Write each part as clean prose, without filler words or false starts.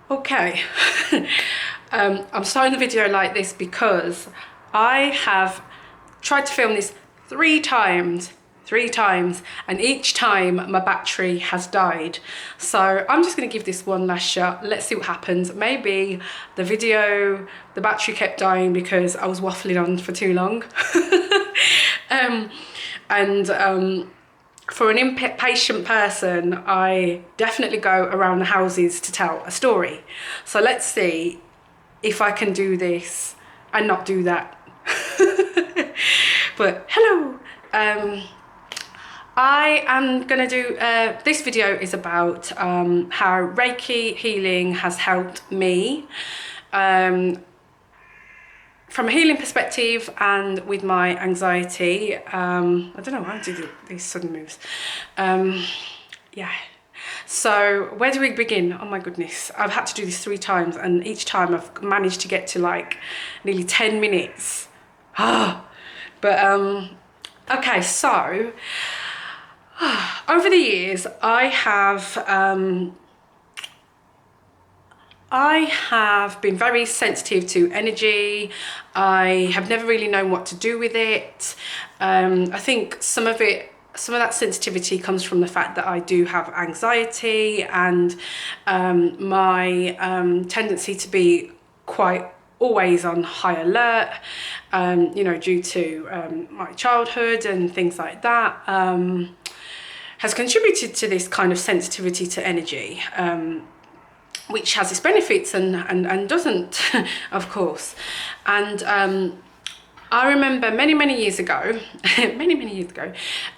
Okay, I'm starting the video like this because I have tried to film this three times, and each time my battery has died. So I'm just gonna give this one last shot. Let's see what happens. Maybe the battery kept dying because I was waffling on for too long. For an impatient person, I definitely go around the houses to tell a story. So let's see if I can do this and not do that. But hello, I am gonna do, this video is about how Reiki healing has helped me. From a healing perspective and with my anxiety. I don't know why I do these sudden moves. Yeah. So where do we begin? Oh my goodness. I've had to do this 3 times and each time I've managed to get to like nearly 10 minutes. But okay, so over the years I have been very sensitive to energy. I have never really known what to do with it. I think some of that sensitivity comes from the fact that I do have anxiety and my tendency to be quite always on high alert, you know, due to my childhood and things like that, has contributed to this kind of sensitivity to energy. Which has its benefits and doesn't, of course. And I remember many years ago,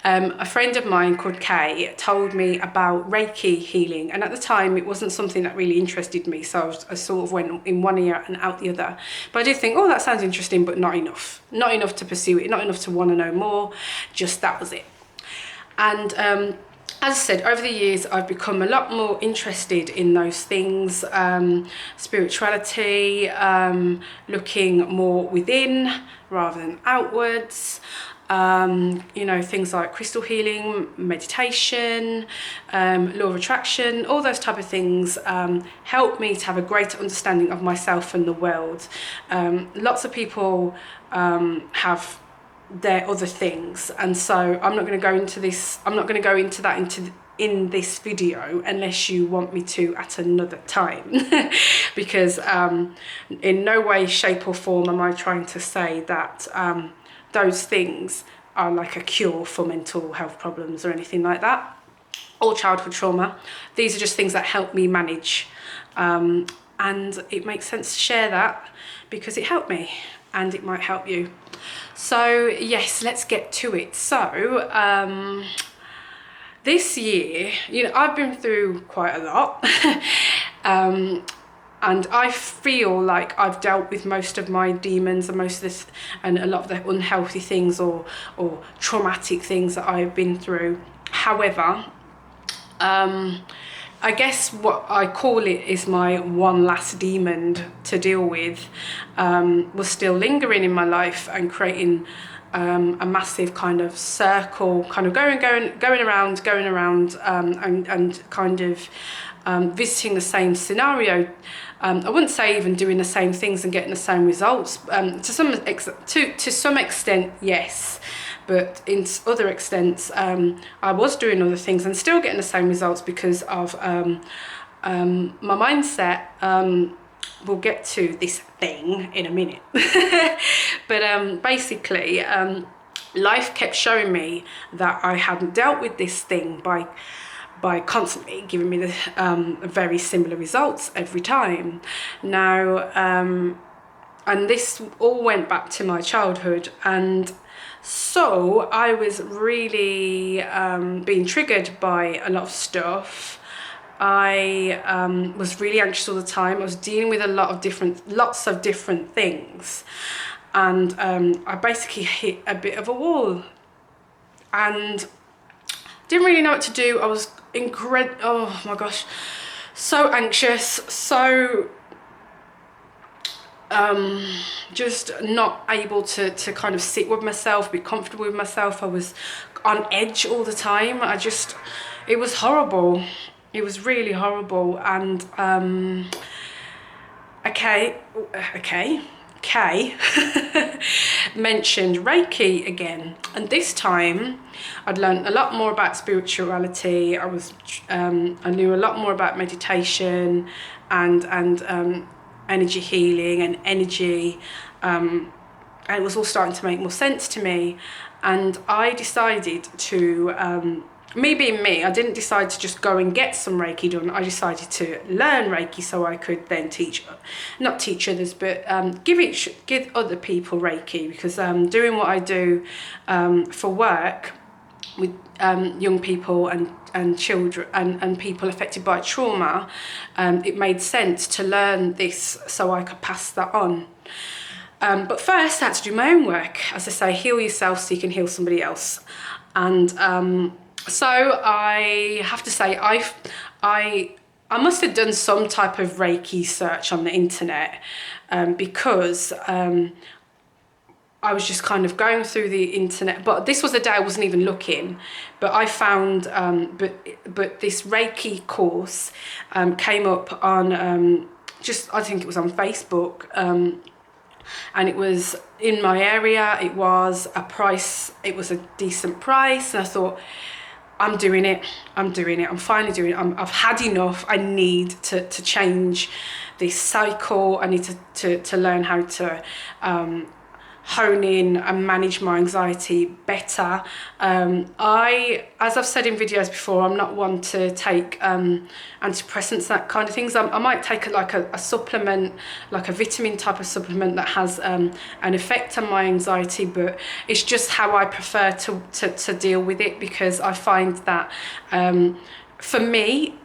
a friend of mine called Kay told me about Reiki healing, and at the time it wasn't something that really interested me, so I sort of went in one ear and out the other. But I did think, oh, that sounds interesting, but not enough to pursue it, not enough to want to know more. Just that was it. And as I said, over the years, I've become a lot more interested in those things, spirituality, looking more within rather than outwards, you know, things like crystal healing, meditation, law of attraction, all those type of things help me to have a greater understanding of myself and the world. Lots of people have their other things, and so I'm not going to go into this. I'm not going to go into that in this video unless you want me to at another time. Because in no way, shape or form am I trying to say that those things are like a cure for mental health problems or anything like that, or childhood trauma. These are just things that help me manage, and it makes sense to share that because it helped me and it might help you. So yes, let's get to it. So this year, you know, I've been through quite a lot. And I feel like I've dealt with most of my demons and most of this, and a lot of the unhealthy things or traumatic things that I've been through. However, I guess what I call it is my one last demon to deal with, was still lingering in my life and creating a massive kind of circle, kind of going around, and kind of visiting the same scenario. I wouldn't say even doing the same things and getting the same results. To some extent, yes. But in other extents, I was doing other things and still getting the same results because of my mindset. We'll get to this thing in a minute. But basically, life kept showing me that I hadn't dealt with this thing by constantly giving me the very similar results every time. Now, and this all went back to my childhood, and so I was really being triggered by a lot of stuff. I was really anxious all the time. I was dealing with lots of different things, and I basically hit a bit of a wall and didn't really know what to do. I was oh my gosh, so anxious, so just not able to kind of sit with myself, be comfortable with myself. I was on edge all the time. It was horrible. It was really horrible. And Kay mentioned Reiki again, and this time I'd learned a lot more about spirituality. I knew a lot more about meditation and energy healing and energy, and it was all starting to make more sense to me. And I decided to, me being me, I didn't decide to just go and get some Reiki done. I decided to learn Reiki so I could then not teach others, but give other people Reiki, because doing what I do for work with young people and children and people affected by trauma, it made sense to learn this so I could pass that on. But first I had to do my own work. As I say, heal yourself so you can heal somebody else. And so I have to say, I must have done some type of Reiki search on the internet, because I was just kind of going through the internet, but this was a day I wasn't even looking, but I found, but this Reiki course came up on, I think it was on Facebook, and it was in my area. It was a decent price, and I thought, I'm doing it, I'm finally doing it, I've had enough, I need to change this cycle, I need to learn how to hone in and manage my anxiety better. As I've said in videos before, I'm not one to take antidepressants, that kind of things. I might take a supplement, like a vitamin type of supplement that has an effect on my anxiety, but it's just how I prefer to deal with it, because I find that for me,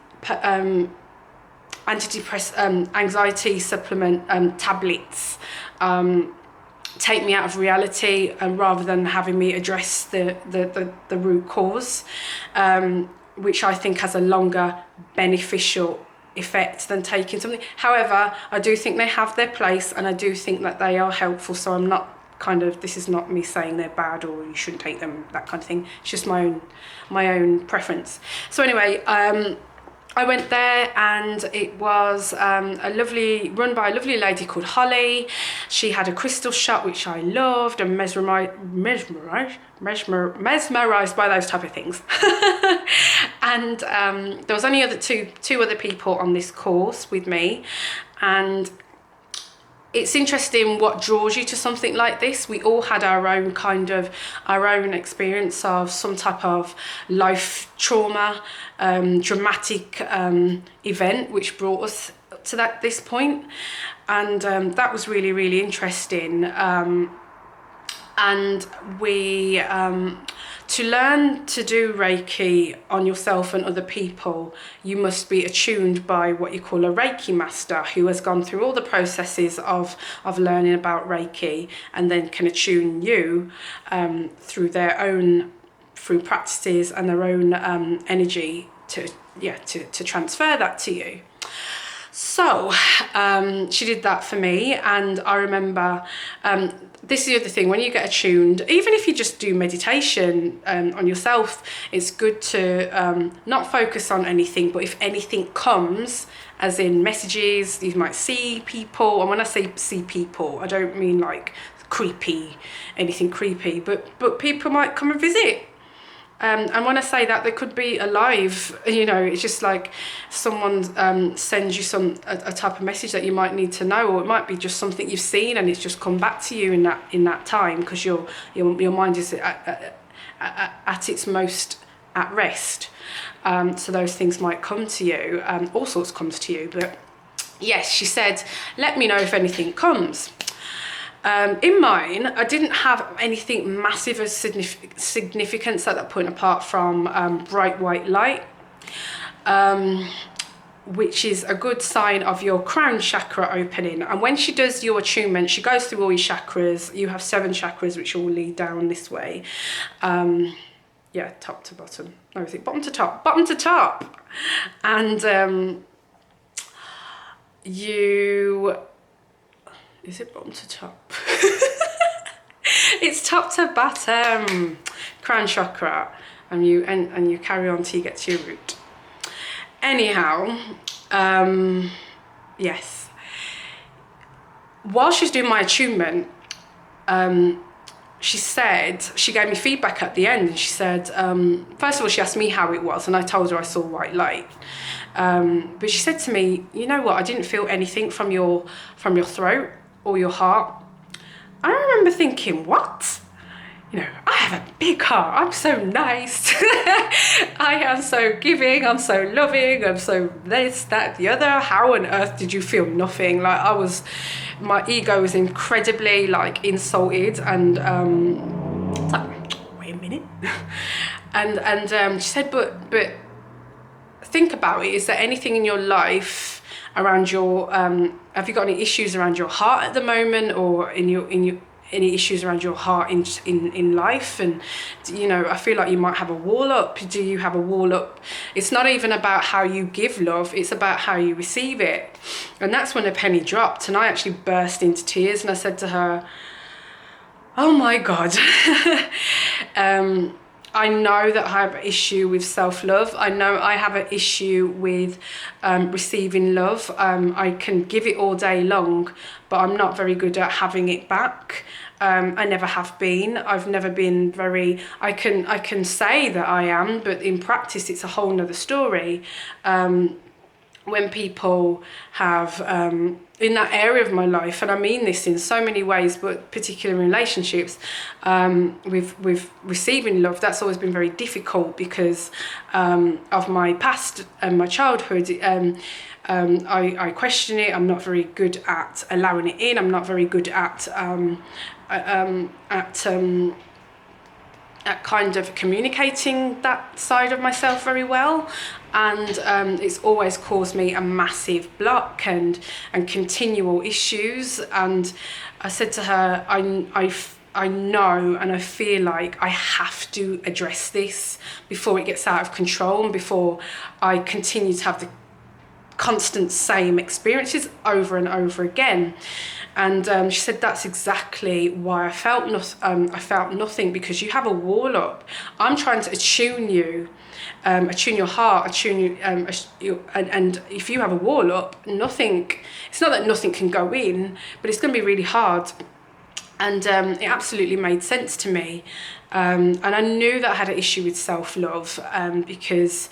anxiety supplement tablets take me out of reality, rather than having me address the root cause, which I think has a longer beneficial effect than taking something. However, I do think they have their place, and I do think that they are helpful, so I'm not this is not me saying they're bad or you shouldn't take them, that kind of thing. It's just my own preference. So anyway, I went there, and it was run by a lovely lady called Holly. She had a crystal shop, which I loved, and mesmerised by those type of things. And there was only two other people on this course with me, and it's interesting what draws you to something like this. We all had our own experience of some type of life trauma, dramatic event which brought us to this point, and that was really, really interesting. And we to learn to do Reiki on yourself and other people, you must be attuned by what you call a Reiki master, who has gone through all the processes of learning about Reiki, and then can attune you through practices and their own energy to transfer that to you. So she did that for me, and I remember, this is the other thing, when you get attuned, even if you just do meditation on yourself, it's good to not focus on anything, but if anything comes, as in messages, you might see people, and when I say see people, I don't mean like anything creepy, but people might come and visit. And when I say that, they could be alive, it's just like someone sends you a type of message that you might need to know, or it might be just something you've seen and it's just come back to you in that time, because your mind is at its most at rest. So those things might come to you, all sorts comes to you. But yes, she said, let me know if anything comes. In mine, I didn't have anything massive of significance at that point, apart from bright white light, which is a good sign of your crown chakra opening. And when she does your attunement, she goes through all your chakras. You have 7 chakras, which all lead down this way. Top to bottom. No, is it bottom to top? Bottom to top. And is it bottom to top? It's top to bottom. Crown chakra. And you carry on till you get to your root. Anyhow, yes. while she was doing my attunement, she said, she gave me feedback at the end, and she said, first of all, she asked me how it was, and I told her I saw white light. But she said to me, you know what, I didn't feel anything from your throat or your heart. I remember thinking, what? You know, I have a big heart, I'm so nice, I am so giving, I'm so loving, I'm so this, that, the other. How on earth did you feel nothing? Like, my ego was incredibly like insulted, and it's like, wait a minute. and she said, but think about it, is there anything in your life around your, have you got any issues around your heart at the moment, or in your any issues around your heart in life? And you know, I feel like you might have a wall up. Do you have a wall up? It's not even about how you give love, it's about how you receive it. And that's when the penny dropped, and I actually burst into tears, and I said to her, oh my God. I know that I have an issue with self-love. I know I have an issue with receiving love. I can give it all day long, but I'm not very good at having it back. I never have been. I've never been very, I can say that I am, but in practice it's a whole nother story. When people have, in that area of my life, and I mean this in so many ways, but particularly in relationships, with receiving love, that's always been very difficult because of my past and my childhood. I question it. I'm not very good at allowing it in. I'm not very good at kind of communicating that side of myself very well, and it's always caused me a massive block and continual issues. And I said to her, I know and I feel like I have to address this before it gets out of control and before I continue to have the constant same experiences over and over again. And she said, that's exactly why I felt nothing, because you have a wall up. I'm trying to attune you, attune your heart, attune you, and if you have a wall up, nothing, it's not that nothing can go in, but it's going to be really hard. And it absolutely made sense to me. And I knew that I had an issue with self-love, because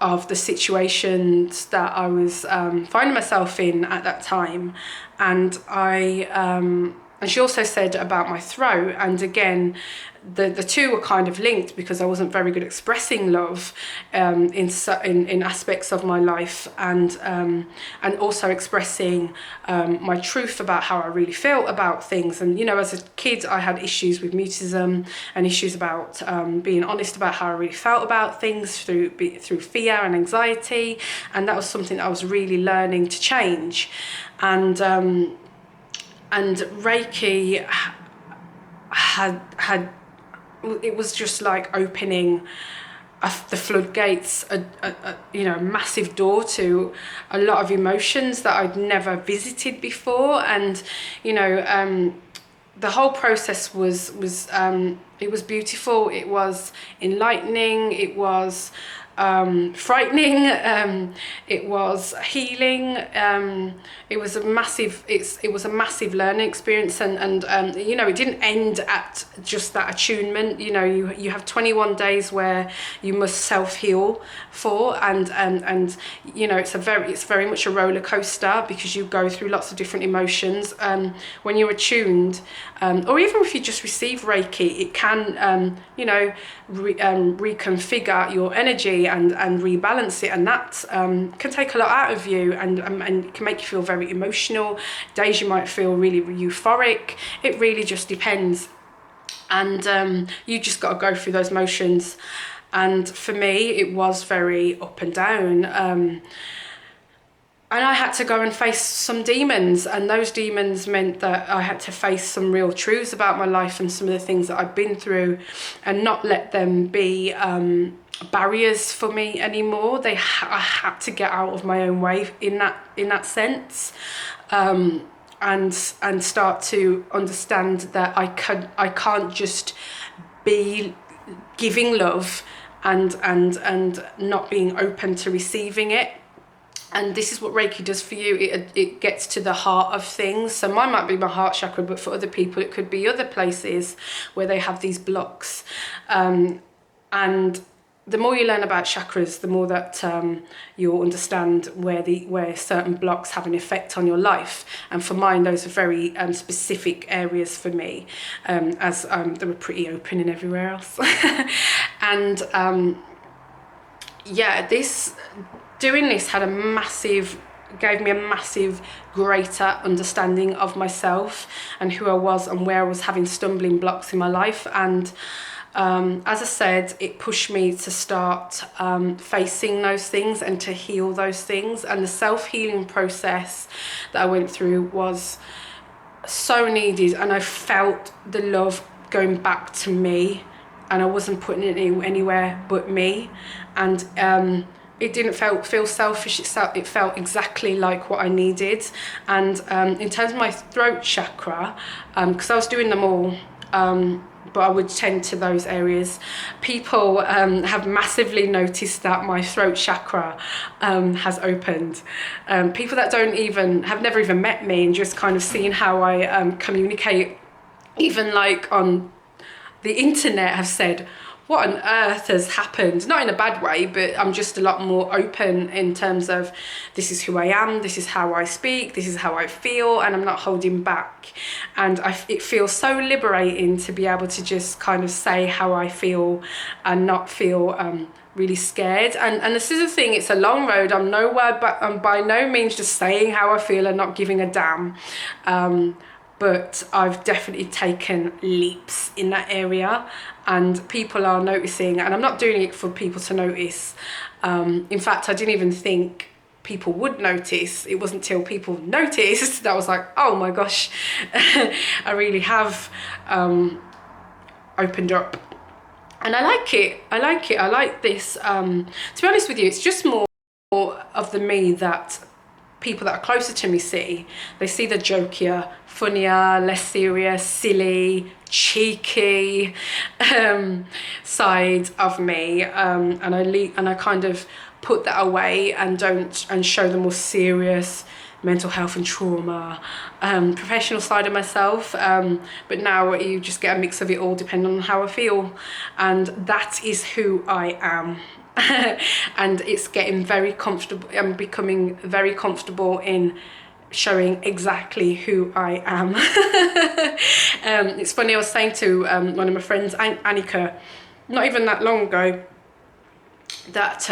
of the situations that I was finding myself in at that time. And and she also said about my throat, and again, the two were kind of linked, because I wasn't very good at expressing love in aspects of my life, and also expressing my truth about how I really felt about things. And you know, as a kid, I had issues with mutism and issues about being honest about how I really felt about things through fear and anxiety, and that was something that I was really learning to change. And Reiki had it was just like opening the floodgates, you know, a massive door to a lot of emotions that I'd never visited before. And you know, the whole process was it was beautiful, it was enlightening, it was frightening, it was healing, it was a massive learning experience, and you know, it didn't end at just that attunement. You know, you have 21 days where you must self-heal for, and you know, it's very much a roller coaster, because you go through lots of different emotions when you're attuned, or even if you just receive Reiki, it can you know, reconfigure your energy and rebalance it, and that can take a lot out of you, and can make you feel very emotional. Days you might feel really euphoric. It really just depends, and you just got to go through those motions. And for me, it was very up and down, and I had to go and face some demons, and those demons meant that I had to face some real truths about my life and some of the things that I've been through, and not let them be barriers for me anymore. I had to get out of my own way in that sense, and start to understand that I can't just be giving love and not being open to receiving it. And this is what Reiki does for you. It gets to the heart of things. So mine might be my heart chakra, but for other people it could be other places where they have these blocks. And the more you learn about chakras, the more that you'll understand where certain blocks have an effect on your life. And for mine, those are very specific areas for me, as they were pretty open in everywhere else. And yeah, doing this gave me a massive greater understanding of myself and who I was and where I was having stumbling blocks in my life. And as I said, it pushed me to start facing those things and to heal those things. And the self-healing process that I went through was so needed, and I felt the love going back to me, and I wasn't putting it anywhere but me. And it didn't feel selfish. It felt exactly like what I needed. And in terms of my throat chakra, because I was doing them all, but I would tend to those areas. People have massively noticed that my throat chakra has opened. People that have never even met me and just kind of seen how I communicate, even like on the internet, have said, what on earth has happened? Not in a bad way, but I'm just a lot more open in terms of this is who I am, this is how I speak, this is how I feel, and I'm not holding back. And it feels so liberating to be able to just kind of say how I feel and not feel really scared. And this is the thing, it's a long road. I'm by no means just saying how I feel and not giving a damn. But I've definitely taken leaps in that area, and people are noticing, and I'm not doing it for people to notice. In fact, I didn't even think people would notice. It wasn't till people noticed that I was like, oh my gosh, I really have opened up. And I like it. I like this. To be honest with you, it's just more of the me that people that are closer to me see. They see the jokier, funnier, less serious, silly, cheeky side of me, and I kind of put that away and show the more serious mental health and trauma, professional side of myself. But now you just get a mix of it all depending on how I feel, and that is who I am. And it's getting very comfortable. I'm becoming very comfortable in showing exactly who I am. It's funny, I was saying to one of my friends, Annika, not even that long ago, that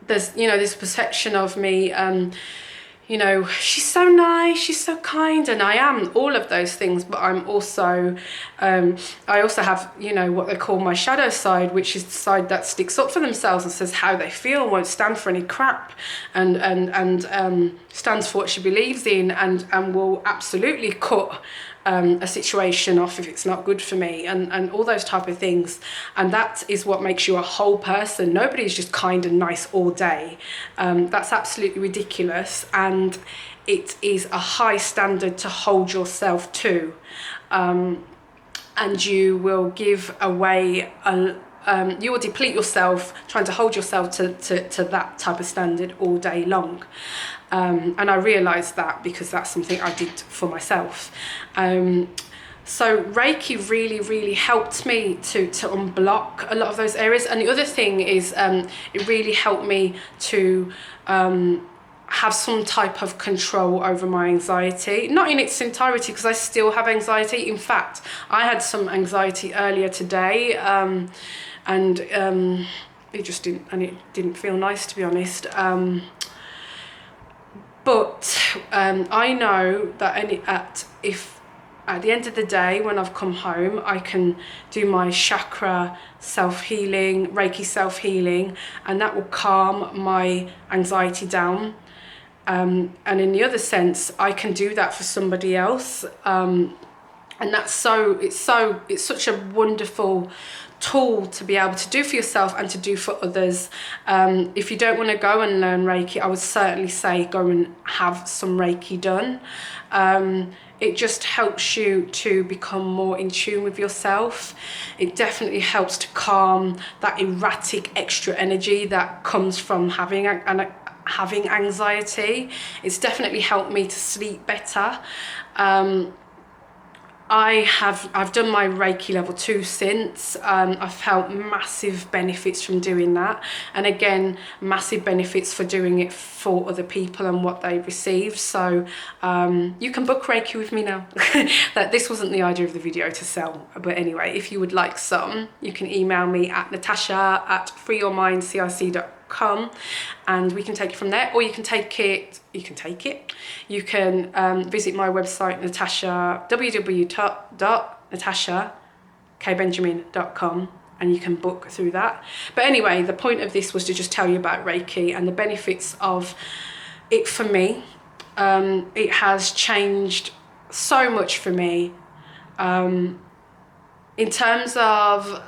there's this perception of me, she's so nice, she's so kind, and I am all of those things, but I'm also I also have what they call my shadow side, which is the side that sticks up for themselves and says how they feel, won't stand for any crap, and stands for what she believes in, and will absolutely cut a situation off if it's not good for me, and all those type of things. And that is what makes you a whole person. Nobody's just kind and nice all day. That's absolutely ridiculous, and it is a high standard to hold yourself to, and you will give away you will deplete yourself trying to hold yourself to that type of standard all day long. And I realised that because that's something I did for myself. So Reiki really, really helped me to unblock a lot of those areas. And the other thing is it really helped me to have some type of control over my anxiety. Not in its entirety, because I still have anxiety. In fact, I had some anxiety earlier today, and it just didn't feel nice, to be honest. But I know that if at the end of the day, when I've come home, I can do my chakra self-healing, Reiki self-healing, and that will calm my anxiety down. And in the other sense, I can do that for somebody else. And it's such a wonderful tool to be able to do for yourself and to do for others. If you don't want to go and learn Reiki, I would certainly say go and have some Reiki done. It just helps you to become more in tune with yourself. It definitely helps to calm that erratic extra energy that comes from having having anxiety. It's definitely helped me to sleep better. I've done my Reiki level 2 since. I've felt massive benefits from doing that, and again, massive benefits for doing it for other people and what they receive. So you can book Reiki with me now. That this wasn't the idea of the video to sell, but anyway, if you would like some, you can email me at natasha@freeyourmindcic.com and we can take it from there, or you can visit my website, www.natashakbenjamin.com, and you can book through that. But anyway, the point of this was to just tell you about Reiki and the benefits of it for me. It has changed so much for me in terms of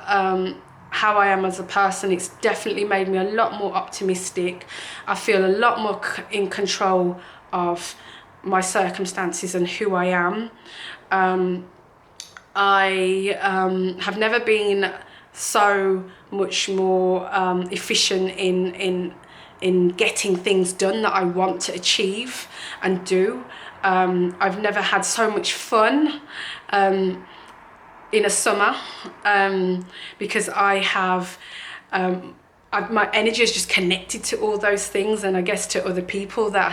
how I am as a person. It's definitely made me a lot more optimistic. I feel a lot more in control of my circumstances and who I am. I have never been so much more efficient in getting things done that I want to achieve and do. I've never had so much fun in a summer because I have my energy is just connected to all those things, and I guess to other people that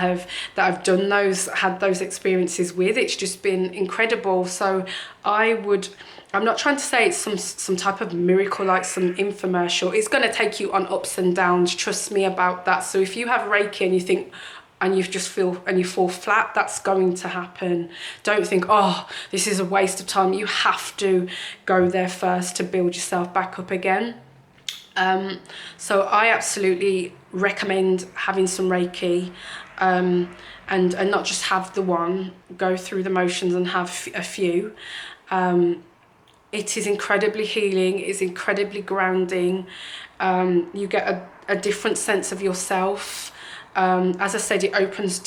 I've done had those experiences with. It's just been incredible. So I'm not trying to say it's some type of miracle like some infomercial. It's going to take you on ups and downs, trust me about that. So if you have Reiki and you think and you fall flat, that's going to happen. Don't think, oh, this is a waste of time. You have to go there first to build yourself back up again. So I absolutely recommend having some Reiki, and not just have the one, go through the motions and have a few. It is incredibly healing, it's incredibly grounding. You get a different sense of yourself. As I said, it opens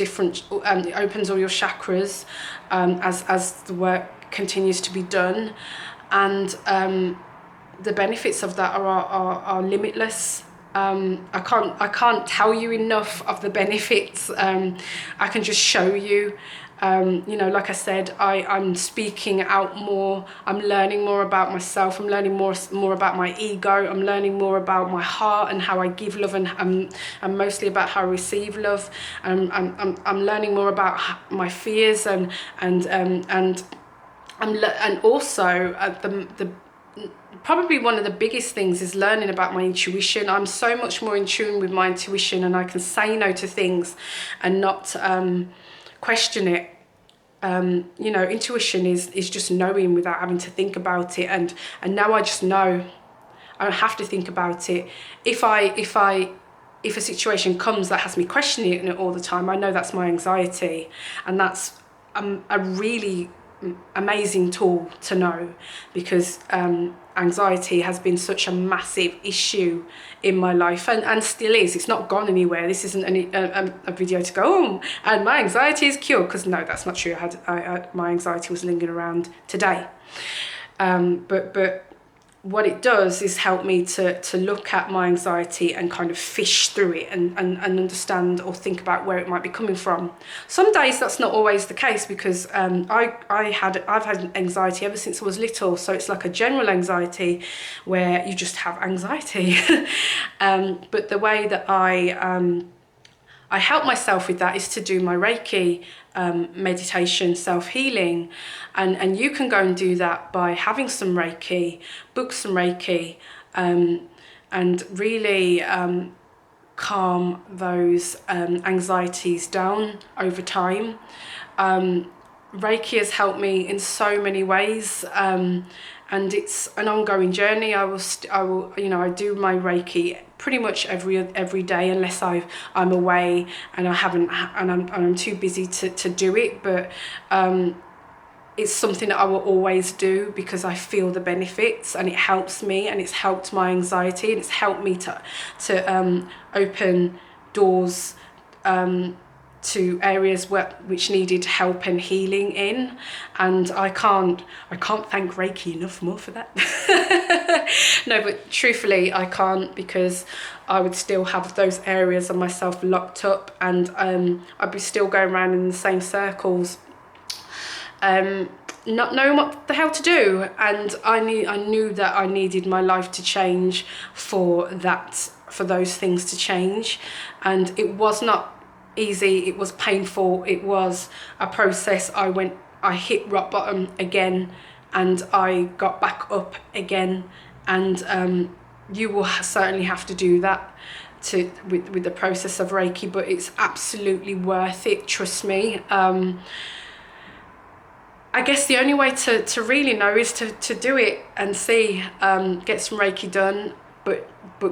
all your chakras as the work continues to be done, and the benefits of that are limitless. I can't tell you enough of the benefits. I can just show you. Like I said, I'm speaking out more. I'm learning more about myself. I'm learning more about my ego. I'm learning more about my heart and how I give love, and mostly about how I receive love. I'm learning more about my fears and also probably one of the biggest things is learning about my intuition. I'm so much more in tune with my intuition, and I can say no to things and not question it. Intuition is just knowing without having to think about it, and now I just know. I don't have to think about it. If a situation comes that has me questioning it all the time, I know that's my anxiety, and that's a really amazing tool to know, because anxiety has been such a massive issue in my life, and still is. It's not gone anywhere. This isn't a video to go, oh, and my anxiety is cured, because no, that's not true. My anxiety was lingering around today, but what it does is help me to look at my anxiety and kind of fish through it and understand or think about where it might be coming from. Some days that's not always the case, because I've had anxiety ever since I was little, so it's like a general anxiety where you just have anxiety. But the way that I help myself with that is to do my Reiki meditation, self-healing, and you can go and do that by having some Reiki, book some Reiki, and really calm those anxieties down over time. Reiki has helped me in so many ways, and it's an ongoing journey. I do my Reiki pretty much every day, unless I'm away and I'm too busy to do it. But it's something that I will always do, because I feel the benefits, and it helps me, and it's helped my anxiety, and it's helped me to open doors to areas which needed help and healing in, and I can't thank Reiki enough more for that. No, but truthfully I can't, because I would still have those areas of myself locked up, and I'd be still going around in the same circles, not knowing what the hell to do. And I knew that I needed my life to change for those things to change, and it was not easy. It was painful. It was a process. I hit rock bottom again, and I got back up again, and you will certainly have to do that with the process of Reiki, but it's absolutely worth it, trust me. I guess the only way to really know is to do it and see, get some Reiki done, but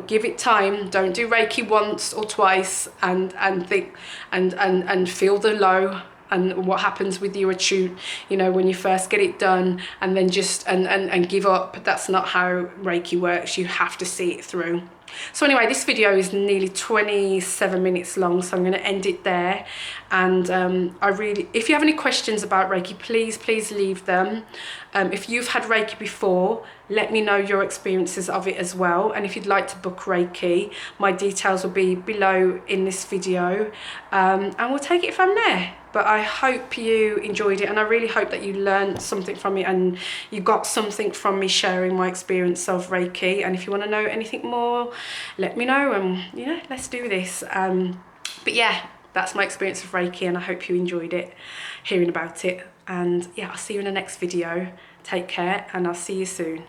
give it time. Don't do Reiki once or twice and think and feel the low and what happens with your attune, you know, when you first get it done, and then just and give up. That's not how Reiki works. You have to see it through. So anyway, this video is nearly 27 minutes long, so I'm going to end it there. And if you have any questions about Reiki, please leave them. If you've had Reiki before, let me know your experiences of it as well. And if you'd like to book Reiki, my details will be below in this video, and we'll take it from there. But I hope you enjoyed it, and I really hope that you learned something from it and you got something from me sharing my experience of Reiki. And if you want to know anything more, let me know, and let's do this. But yeah, that's my experience of Reiki, and I hope you enjoyed it, hearing about it. And yeah, I'll see you in the next video. Take care, and I'll see you soon.